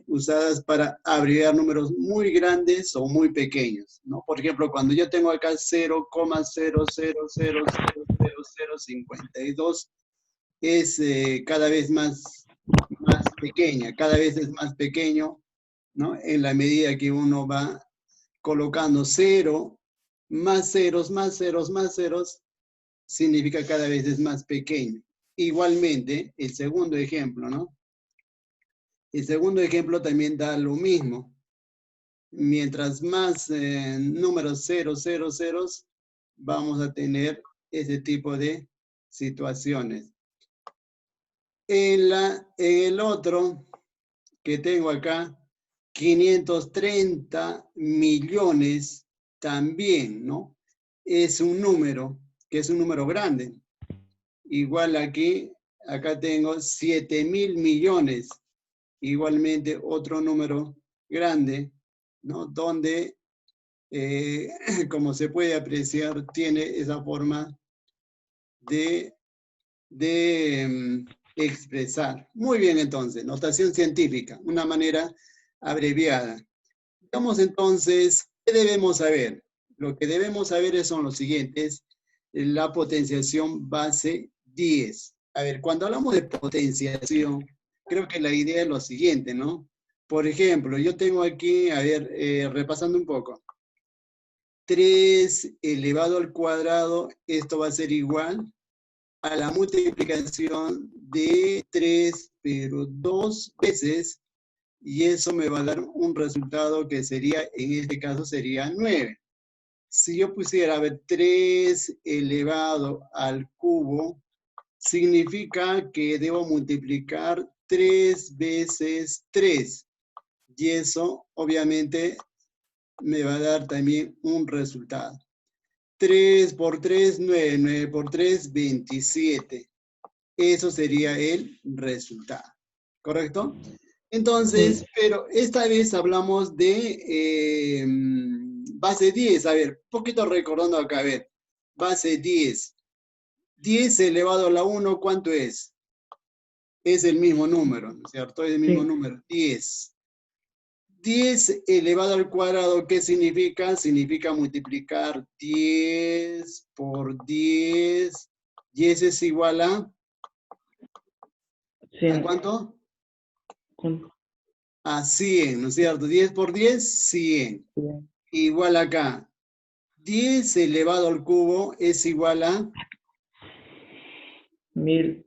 usadas para abreviar números muy grandes o muy pequeños, ¿no? Por ejemplo, cuando yo tengo acá 0,0000052, es cada vez más pequeña, cada vez es más pequeño, ¿no? En la medida que uno va colocando cero, más ceros, más ceros, más ceros, significa cada vez es más pequeño. Igualmente, el segundo ejemplo, ¿no? El segundo ejemplo también da lo mismo. Mientras más números 000, vamos a tener ese tipo de situaciones. En el otro que tengo acá, 530 millones también, ¿no? Es un número, que es un número grande. Igual aquí, acá tengo 7.000 millones. Igualmente otro número grande, ¿no? Donde, como se puede apreciar, tiene esa forma de expresar. Muy bien, entonces, notación científica, una manera abreviada. Vamos entonces, ¿qué debemos saber? Lo que debemos saber son los siguientes: la potenciación base 10. A ver, cuando hablamos de potenciación, creo que la idea es lo siguiente, ¿no? Por ejemplo, yo tengo aquí, a ver, repasando un poco, 3 elevado al cuadrado, esto va a ser igual a la multiplicación de 3, pero 2 veces, y eso me va a dar un resultado que sería, en este caso, sería 9. Si yo pusiera, a ver, 3 elevado al cubo, significa que debo multiplicar 3 veces 3. Y eso, obviamente, me va a dar también un resultado. 3 por 3, 9. 9 por 3, 27. Eso sería el resultado. ¿Correcto? Entonces, Sí. pero esta vez hablamos de base 10. A ver, un poquito recordando acá, a ver. Base 10. 10 elevado a la 1, ¿cuánto es? Es el mismo número, ¿no es cierto? Es el mismo Sí. número, 10. 10 elevado al cuadrado, ¿qué significa? Significa multiplicar 10 por 10. Y ese es igual ¿a 100. cuánto? ¿Cuánto? A 100, ¿no es cierto? 10 por 10, 100. 100. Igual acá. 10 elevado al cubo es igual a 1000.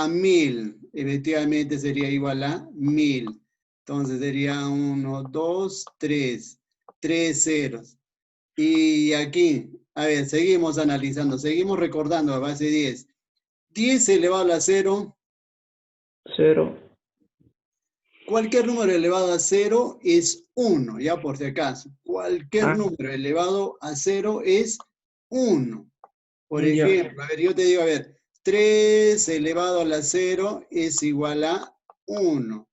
1000. Efectivamente sería igual a 1000. Entonces sería 1, 2, 3. 3 ceros. Y aquí, a ver, seguimos analizando, seguimos recordando a base 10. 10 elevado a la 0. 0. Cualquier número elevado a 0 es 1, ya por si acaso. Cualquier Ah, número elevado a 0 es 1. Por ya. ejemplo, a ver, yo te digo, a ver, 3 elevado a la 0 es igual a 1.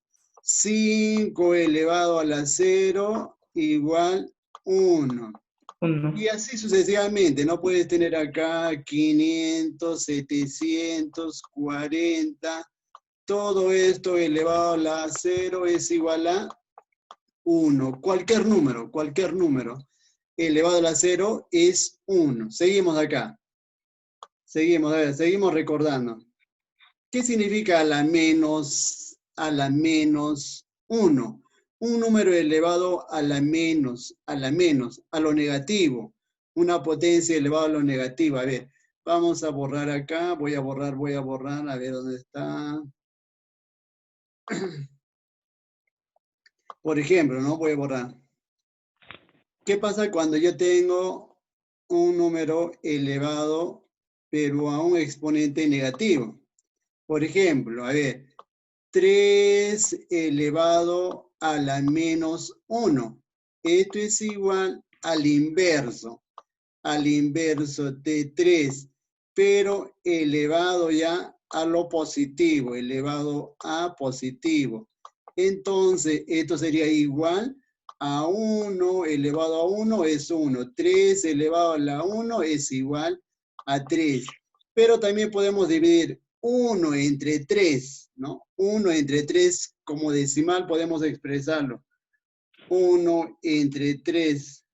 5 elevado a la 0 igual 1. 1. Y así sucesivamente, no puedes tener acá 500, 740, todo esto elevado a la 0 es igual a 1. Cualquier número elevado a la 0 es 1. Seguimos acá. Seguimos, a ver, seguimos recordando. ¿Qué significa a la menos 1? Un número elevado a la menos, a lo negativo. Una potencia elevada a lo negativo. A ver, vamos a borrar acá. Voy a borrar, a ver dónde está. Por ejemplo, ¿no? Voy a borrar. ¿Qué pasa cuando yo tengo un número elevado, pero a un exponente negativo? Por ejemplo, a ver, 3 elevado a la menos 1. Esto es igual al inverso de 3, pero elevado ya a lo positivo, elevado a positivo. Entonces, esto sería igual a 1 elevado a 1 es 1. 3 elevado a la 1 es igual a 3. Pero también podemos dividir 1 entre 3. ¿no? 1 entre 3 como decimal podemos expresarlo. 1 entre 3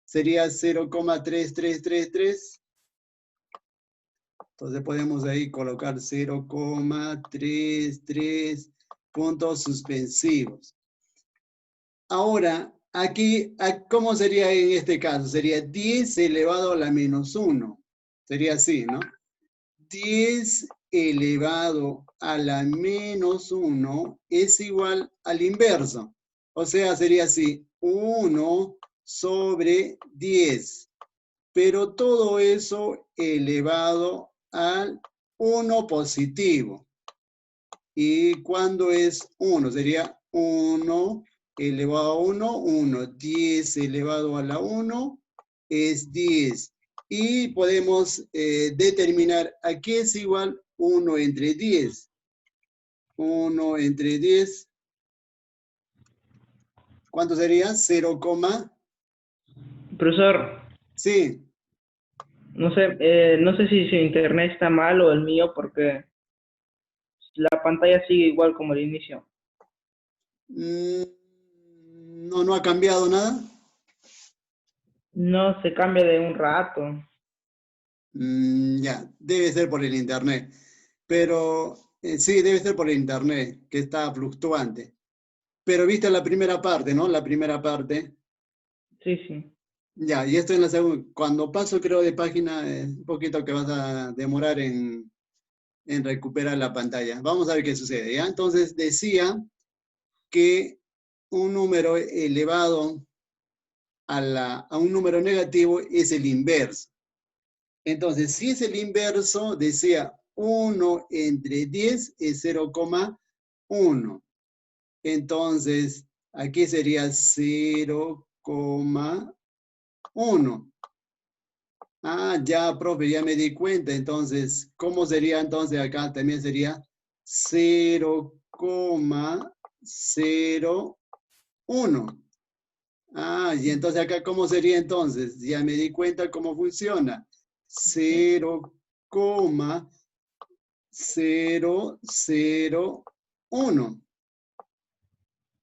sería 0,3333. Entonces podemos ahí colocar 0,33 puntos suspensivos. Ahora, aquí, ¿cómo sería en este caso? Sería 10 elevado a la menos 1. Sería así, ¿no? 10 elevado a la menos 1 es igual al inverso. O sea, sería así, 1 sobre 10. Pero todo eso elevado al 1 positivo. ¿Y cuándo es 1? Sería 1 elevado a 1, 1. 10 elevado a la 1 es 10. Y podemos determinar a qué es igual 1 entre 10. 1 entre 10. ¿Cuánto sería? 0, Profesor, sí. no sé si su internet está mal o el mío, porque la pantalla sigue igual como el inicio. No ha cambiado nada. No se cambia de un rato. Ya, debe ser por el internet. Pero sí, debe ser por el internet, que está fluctuante. Pero viste la primera parte, ¿no? La primera parte. Sí, sí. Ya, y esto en la segunda. Cuando paso, creo, de página, un poquito que vas a demorar en recuperar la pantalla. Vamos a ver qué sucede, ¿ya? Entonces, decía que un número elevado a un número negativo es el inverso. Entonces, si es el inverso, decía 1 entre 10 es 0,1. Entonces, aquí sería 0,1. Ah, ya, profe, ya me di cuenta. Entonces, ¿cómo sería entonces acá? También sería 0,01. Ah, y entonces acá, ¿cómo sería entonces? Ya me di cuenta cómo funciona. 0,001.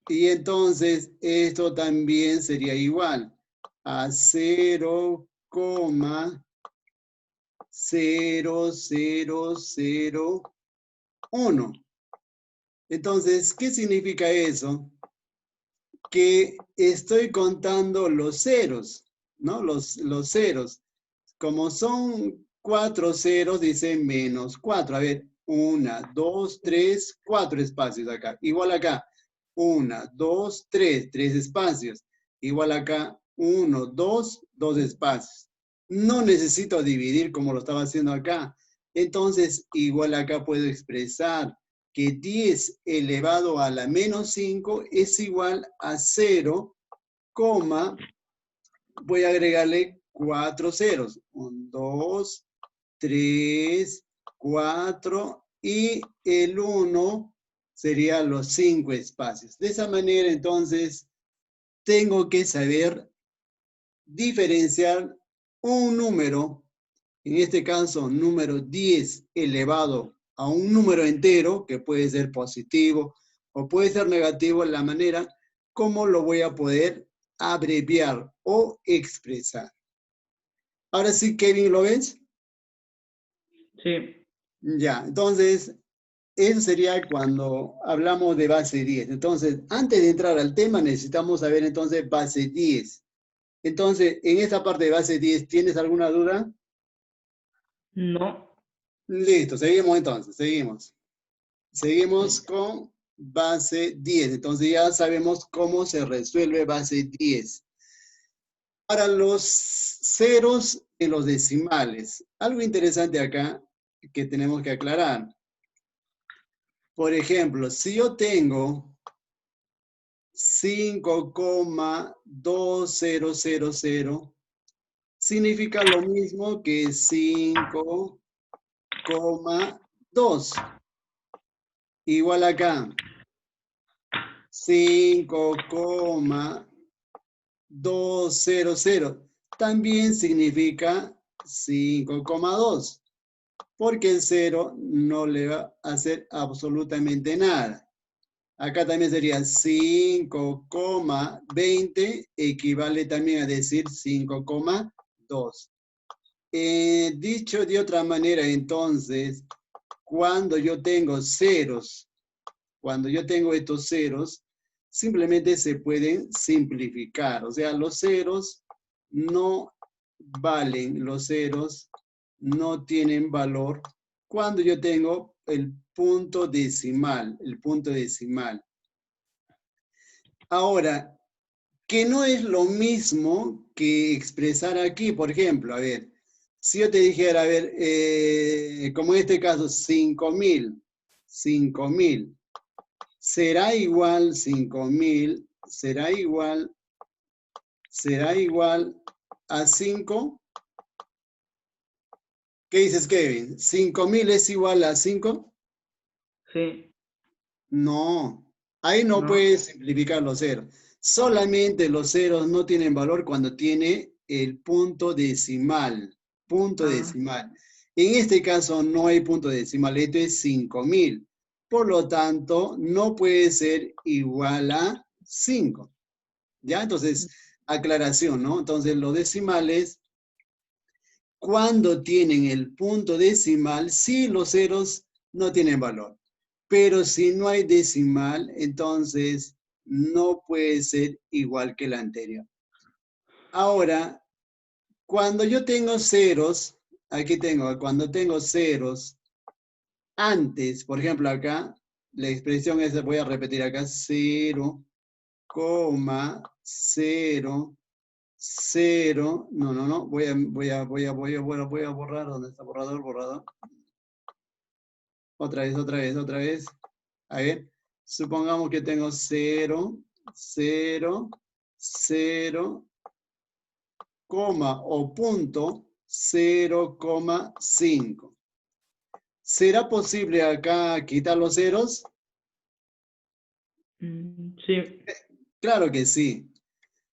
Y entonces esto también sería igual a 0,0001. Entonces, ¿qué significa eso? Que estoy contando los ceros, ¿no? Los ceros. Como son 4 ceros, dice menos 4. A ver, 1, 2, 3, 4 espacios acá. Igual acá, 1, 2, 3, 3 espacios. Igual acá, 1, 2, 2 espacios. No necesito dividir como lo estaba haciendo acá. Entonces, igual acá puedo expresar que 10 elevado a la menos 5 es igual a 0, voy a agregarle 4 ceros. 1, 2, 3, 4 y el 1 sería los 5 espacios. De esa manera, entonces, tengo que saber diferenciar un número, en este caso, número 10 elevado a un número entero, que puede ser positivo o puede ser negativo, en la manera como lo voy a poder abreviar o expresar. Ahora sí, Kevin, ¿lo ves? Sí. Ya, entonces, eso sería cuando hablamos de base 10. Entonces, antes de entrar al tema, necesitamos saber entonces base 10. Entonces, en esta parte de base 10, ¿tienes alguna duda? No. Listo, seguimos entonces, seguimos. Seguimos con base 10. Entonces ya sabemos cómo se resuelve base 10. Para los ceros en los decimales, algo interesante acá que tenemos que aclarar. Por ejemplo, si yo tengo 5,2000, significa lo mismo que 5,2. Igual acá, 5,200 también significa 5,2. porque el 0 no le va a hacer absolutamente nada. Acá también sería 5,20 equivale también a decir 5,2. Dicho de otra manera, entonces, cuando yo tengo ceros, cuando yo tengo estos ceros, simplemente se pueden simplificar. O sea, los ceros no valen, los ceros no tienen valor cuando yo tengo el punto decimal, el punto decimal. Ahora, que no es lo mismo que expresar aquí, por ejemplo, a ver, si yo te dijera, a ver, como en este caso, 5.000, 5.000, será igual 5.000, será igual a 5. ¿Qué dices, Kevin? ¿5.000 es igual a 5? Sí. No, ahí no ¿No? puedes simplificar los ceros. Solamente los ceros no tienen valor cuando tiene el punto decimal. Punto decimal. En este caso no hay punto decimal, esto es 5.000. Por lo tanto, no puede ser igual a 5. ¿Ya? Entonces, aclaración, ¿no? Entonces, los decimales, cuando tienen el punto decimal, sí, los ceros no tienen valor. Pero si no hay decimal, entonces no puede ser igual que el anterior. Ahora, cuando yo tengo ceros, aquí tengo, cuando tengo ceros antes, por ejemplo acá, la expresión es, voy a repetir acá, 0,0, no, voy a borrar, ¿dónde está? Borrador. Otra vez. A ver, supongamos que tengo 0, 0, 0, coma o punto 0,5. ¿Será posible acá quitar los ceros? Sí. Claro que sí.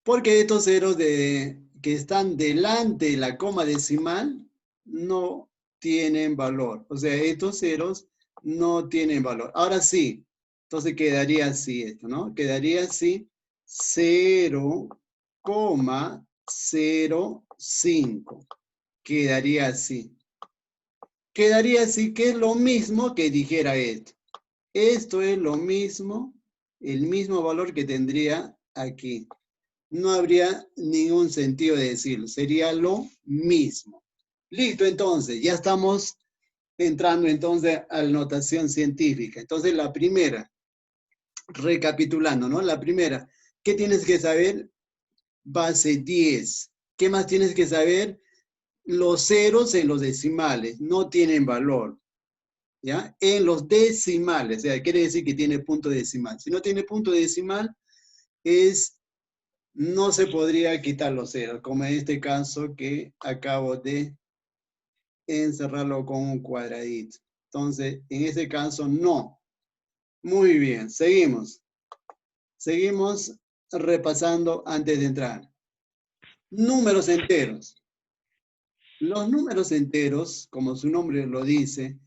Porque estos ceros que están delante de la coma decimal no tienen valor. O sea, estos ceros no tienen valor. Ahora sí, entonces quedaría así esto, ¿no? Quedaría así 0,05. Quedaría así. Quedaría así, que es lo mismo que dijera esto. Esto es lo mismo, el mismo valor que tendría aquí. No habría ningún sentido de decirlo, sería lo mismo. Listo, entonces, ya estamos entrando entonces a la notación científica. Entonces, la primera, recapitulando, ¿no? La primera, ¿qué tienes que saber? Base 10. ¿Qué más tienes que saber? Los ceros en los decimales no tienen valor, ¿ya? En los decimales, o sea, quiere decir que tiene punto decimal. Si no tiene punto decimal, no se podría quitar los ceros, como en este caso que acabo de encerrarlo con un cuadradito. Entonces, en este caso, no. Muy bien, seguimos. Seguimos repasando antes de entrar. Números enteros. Los números enteros, como su nombre lo dice,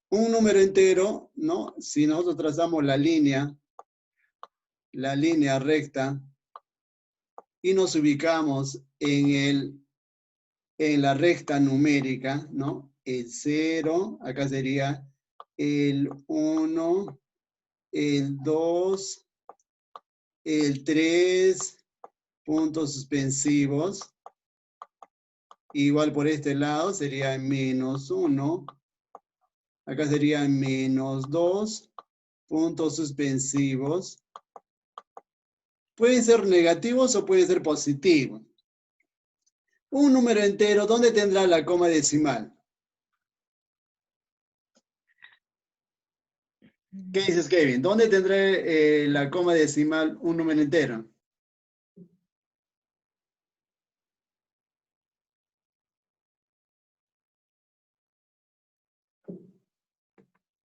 un número entero, ¿no? Si nosotros trazamos la línea recta, y nos ubicamos en la recta numérica, ¿no? El 0, acá sería el 1, el 2, el 3, puntos suspensivos. Igual por este lado sería menos 1. Acá sería menos 2, puntos suspensivos. Pueden ser negativos o pueden ser positivos. Un número entero, ¿dónde tendrá la coma decimal? ¿Qué dices, Kevin? ¿Dónde tendrá la coma decimal un número entero?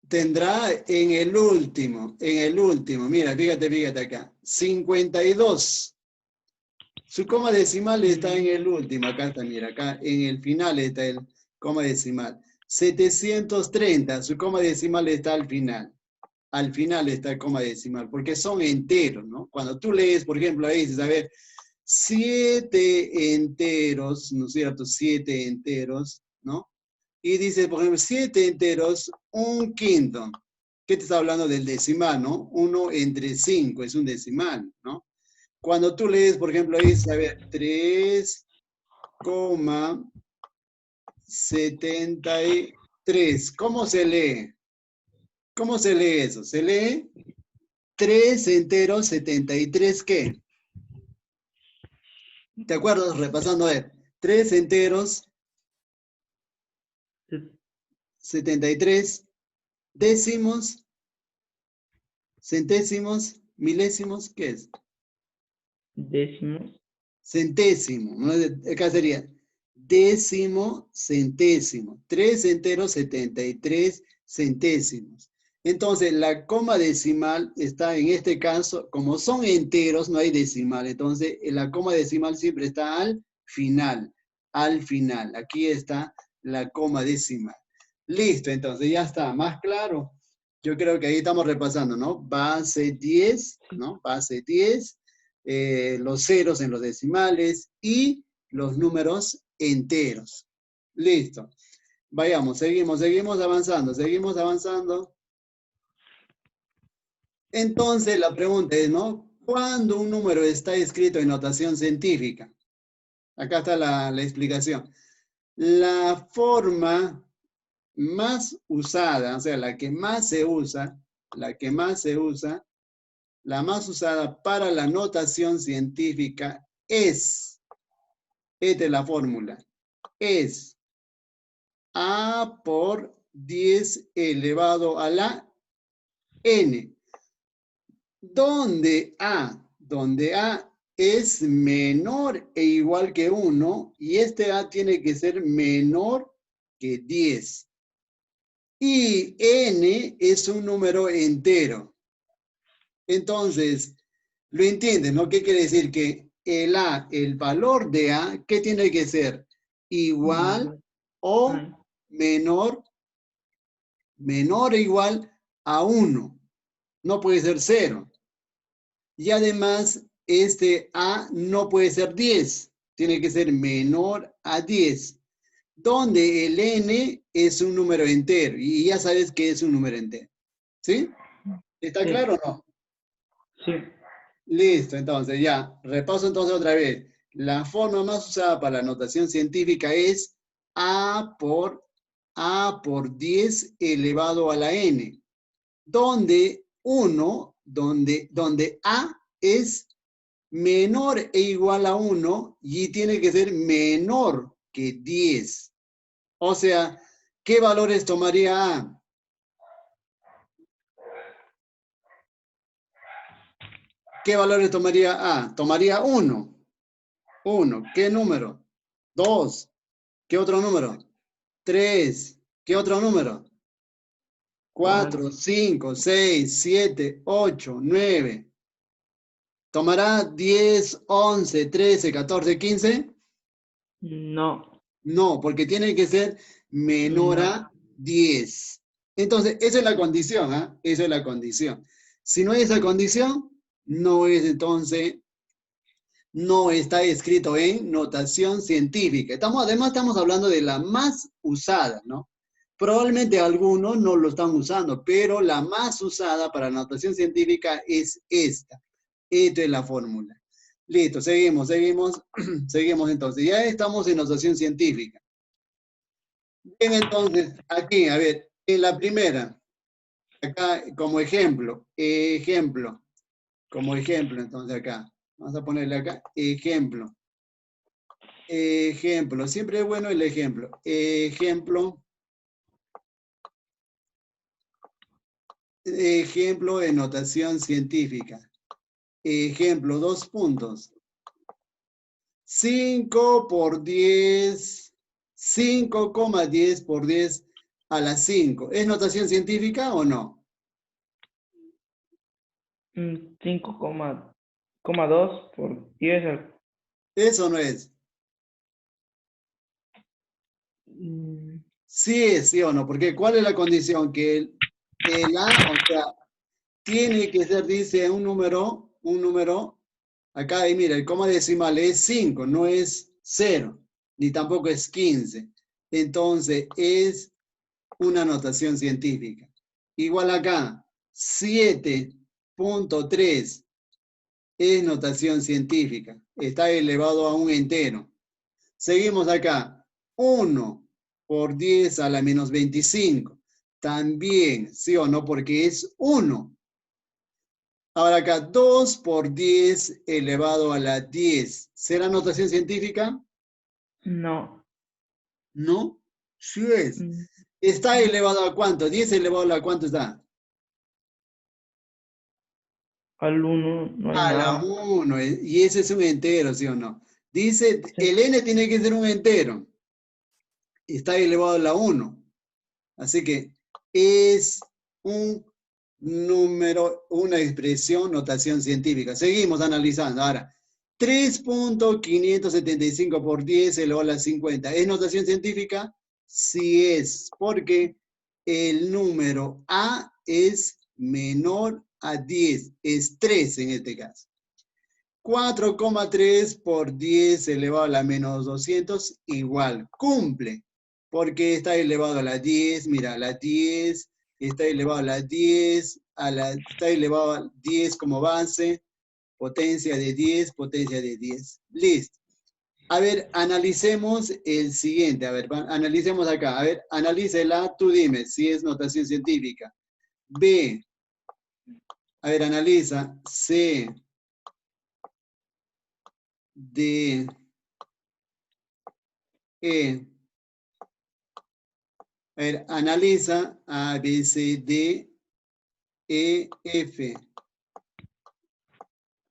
Tendrá en el último. Mira, fíjate acá. 52. Su coma decimal está en el último. Acá está, mira, acá en el final está el coma decimal. 730, su coma decimal está al final. Al final está el coma decimal, porque son enteros, ¿no? Cuando tú lees, por ejemplo, ahí dices, a ver, 7 enteros, ¿no es cierto? 7 enteros, ¿no? Y dice, por ejemplo, 7 enteros, un quinto. ¿Qué te está hablando del decimal, no? 1 entre 5 es un decimal, ¿no? Cuando tú lees, por ejemplo, ahí dice, a ver, 3,73. ¿Cómo se lee? ¿Cómo se lee eso? Se lee 3 enteros, 73, ¿qué? ¿Te acuerdas? Repasando, a ver, 3 enteros, 73, décimos, centésimos, milésimos, ¿qué es? Décimos. Centésimo, ¿no? Acá sería décimo, centésimo. 3 enteros, 73 centésimos. Entonces, la coma decimal está en este caso, como son enteros, no hay decimal. Entonces, la coma decimal siempre está al final. Al final. Aquí está la coma decimal. Listo, entonces ya está. ¿Más claro? Yo creo que ahí estamos repasando, ¿no? Base 10, ¿no? Base 10, los ceros en los decimales y los números enteros. Listo. Vayamos, seguimos avanzando, seguimos avanzando. Entonces la pregunta es, ¿no? ¿Cuándo un número está escrito en notación científica? Acá está la explicación. La forma más usada, o sea, la que más se usa, la más usada para la notación científica es, esta es la fórmula, es A por 10 elevado a la N, donde A es menor e igual que 1, y este A tiene que ser menor que 10. Y N es un número entero. Entonces, lo entienden, ¿no? ¿Qué quiere decir? Que el A, el valor de A, ¿qué tiene que ser? Igual o menor o igual a 1. No puede ser 0. Y además, este A no puede ser 10. Tiene que ser menor a 10. Donde el N es un número entero. Y ya sabes que es un número entero. ¿Sí? ¿Está Sí, claro o no? sí. Listo, entonces ya. Repaso entonces otra vez. La forma más usada para la notación científica es A por 10 elevado a la N. Donde donde A es menor e igual a 1 y tiene que ser menor que 10. O sea, ¿qué valores tomaría A? ¿Qué valores tomaría A? Tomaría 1. 1. ¿Qué número? 2. ¿Qué otro número? 3. ¿Qué otro número? 4, 5, 6, 7, 8, 9. ¿Tomará 10, 11, 13, 14, 15? No. No, porque tiene que ser menor No. a 10. Entonces, esa es la condición, ¿ah? Esa es la condición. Si no hay esa condición, no es entonces, no está escrito en notación científica. Además, estamos hablando de la más usada, ¿no? Probablemente algunos no lo están usando, pero la más usada para notación científica es esta. Esta es la fórmula. Listo, seguimos seguimos entonces. Ya estamos en notación científica. Bien, entonces, aquí, a ver, en la primera, acá como como ejemplo, entonces acá, vamos a ponerle acá, ejemplo, siempre es bueno el ejemplo, ejemplo de notación científica, ejemplo, 2 puntos, 5 por 10, 5,10 por 10 a la 5, ¿es notación científica o no? 5,2 por 10 Eso no es. Sí es, sí o no, porque ¿cuál es la condición? Que el A, o sea, tiene que ser, dice, un número, acá, y mira, el coma decimal es 5, no es 0, ni tampoco es 15. Entonces, es una notación científica. Igual acá, 7.3 es notación científica, está elevado a un entero. Seguimos acá, 1 por 10 a la menos 25, también, sí o no, porque es 1. Ahora acá, 2 por 10 elevado a la 10, ¿será notación científica? No. No, sí es. Mm, ¿Está elevado a cuánto? 10 elevado a cuánto está. Al 1 no hay A la nada. 1, y ese es un entero, ¿sí o no? Dice, Sí. el n tiene que ser un entero, está elevado a la 1. Así que es un número, una expresión, notación científica. Seguimos analizando. Ahora, 3.575 por 10 elevado a la 50. ¿Es notación científica? Sí es, porque el número A es menor a 10, es 3 en este caso. 4,3 por 10 elevado a la menos 200 igual, cumple, porque está elevado a la 10, mira, a la 10, está elevado a la 10, está elevado a 10 como base, potencia de 10, potencia de 10. Listo. A ver, analicemos el siguiente, a ver, analicemos acá, a ver, analícela, tú dime si es notación científica. B, a ver, analiza, C, D, E. A ver, analiza A, B, C, D, E, F,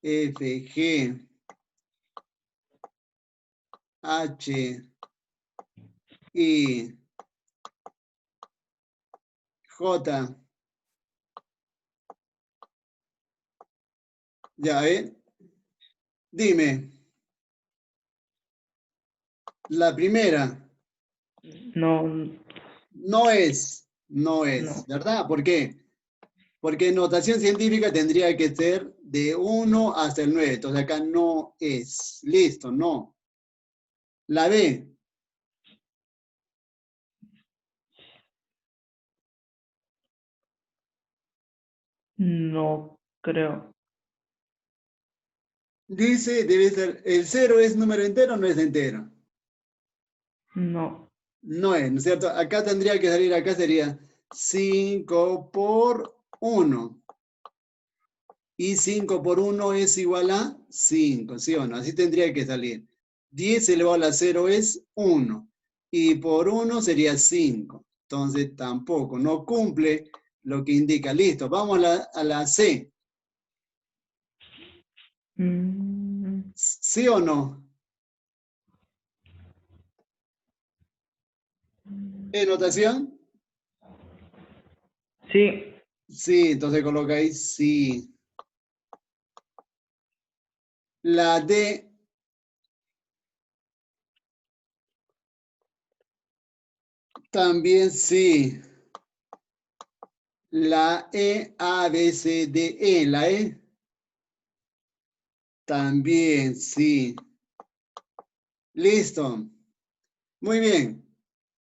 F, G, H, I, J. Ya, dime, la primera No, no es, no. ¿verdad? ¿Por qué? Porque notación científica tendría que ser de 1 hasta el 9, entonces acá no es. Listo, no. La B, No creo. dice, debe ser, el 0 es número entero o no es entero. No. No es, ¿no es cierto? Acá tendría que salir, acá sería 5 por 1. Y 5 por 1 es igual a 5, ¿sí o no? Así tendría que salir. 10 elevado a la 0 es 1. Y por 1 sería 5. Entonces tampoco, no cumple lo que indica. Listo, vamos a la C. Mm, ¿Sí o no? ¿Es notación? sí. Sí, entonces coloca ahí sí. La D también sí. La E, A, B, C, D, E. La E también sí. Listo. Muy bien.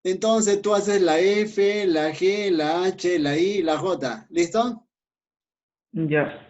Entonces tú haces la F, la G, la H, la I, la J. ¿Listo? Ya.